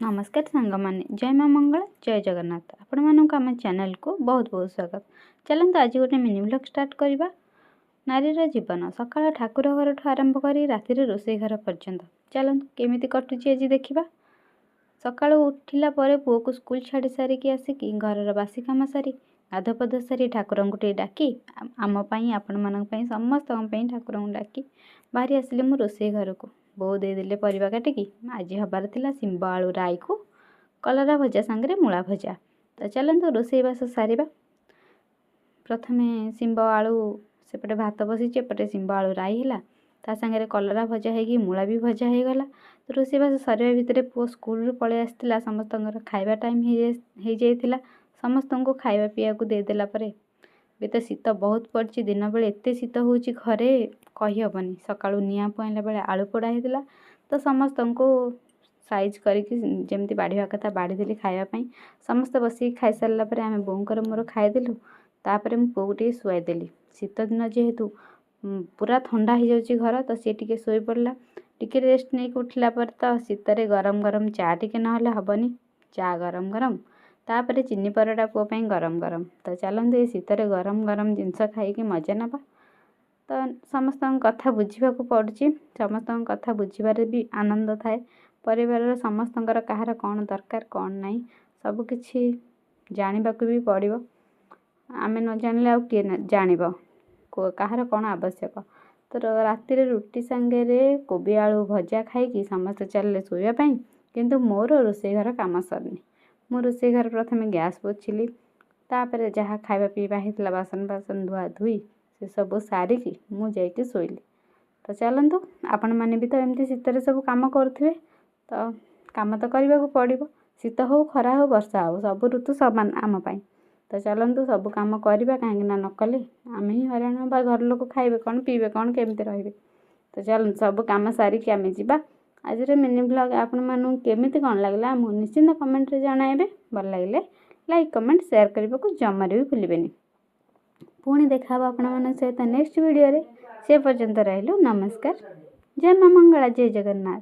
नमस्कार सांग मैंने जय माँ मंगला जय जगन्नाथ आपण मानक आम चैनल को बहुत बहुत स्वागत। चलते आज गोटे मिनी ब्लॉग स्टार्ट करवा। नारीर जीवन सकाल ठाकुर घर आरंभ कर राति रोषे घर पर्यंत चलते केमी कटुची आज देखा। सकाल उठिला पुओ को स्कूल छाड़ी सारिकी आसिकी घर बासी कम सारी गाधपद सारी ठाकुर को डाकी आमपाई आपण मान समस्त ठाकुर को डाकी बाहरी आसिले मु रोषे घर को बो देदेले परिवा काटिकी आज हबार थिला शिंब आलू राई को कलरा भजा सांगे मूला भजा। तो चलते रोषेईबास सारिबा। प्रथमे शिंब आलू सेपटे भात बसी एपटे शिंब आलू राई है ता सांगे कलरा भजा है मूला भी भजा हो गला। तो रोषेईबास सरिया भितर पुओ स्कूल पलि आसला समस्त खाइबा टाइम हो जाइथिला समस्त को खाइबा पीवा को देदेला परे भी तो शीत बहुत पड़ी दिन बेले एत शीत हो घरे कही हेनी। सका निआ पईला बेले आलू पोड़ा होता तो समस्त को साइज करके जमी बाढ़ा कथा बाढ़ी देली खावाई समस्त बसिक खाई सारा पर आम बोर मोर खाईदेलु। तापर मु पुओ को शुआईदेली शीत दिन जेहेतु पूरा ठंडा हो जाऊँगी घर तो सी टे शोई पड़ा टिके रेस्ट नहीं उठला पर तो शीतर गरम गरम चा टे ना हेनी चा गरम गरम तापर चीनी परोटा पुओ गरम गरम। तो चलते ये शीतर गरम गरम जिनस खाई मजा नवा। तो समस्त कथा बुझा पड़ी समस्त कथा बुझारे भी आनंद थाए परिवार समस्त कहार कौन दरकार कौन नहीं सबकि जानवा भी पड़ो। आम न जानिले आउ किए जान कहार कौन आवश्यक। तो राति रुटी सांगे कोबी आलू भजा खाई समस्त चलले शोवाई किंतु मोर रोषे घर काम सरनी। मु रोषे घर प्रथमे गैस पोछिली तापर जहाँ खाइबा पीवा होता बासन बासन धुआ धुई से सब सारिकी मु जाइए शोइली। तो चलतु आपण मैंने भी तो एमती शीतर सब कम करुवे तो कम तो करने को पड़ो शीत हो खरा हो वर्षा हो सब ऋतु समान आम पाई। तो चलतु सब कम करवा कहीं न कले आम ही हराण हाँ घर लोक खाइबे कौन पीबे कौन केमती रहिबे। तो चल सब कम सारिकी आम जा आज मिनी ब्लॉग आपण मानू केमिति कौन लगला मुझे निश्चिंत कमेंट रे जणाइबे। भल लगे लाइक कमेंट शेयर करने को जमार भी भूलें। पुणी देखा आपण मान सहित नेक्स्ट वीडियो रे से पर्यंत रहिलु नमस्कार जय माँ मंगला जय जगन्नाथ।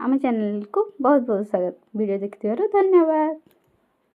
आम चैनल को बहुत बहुत स्वागत। वीडियो देखिथिबारु धन्यवाद।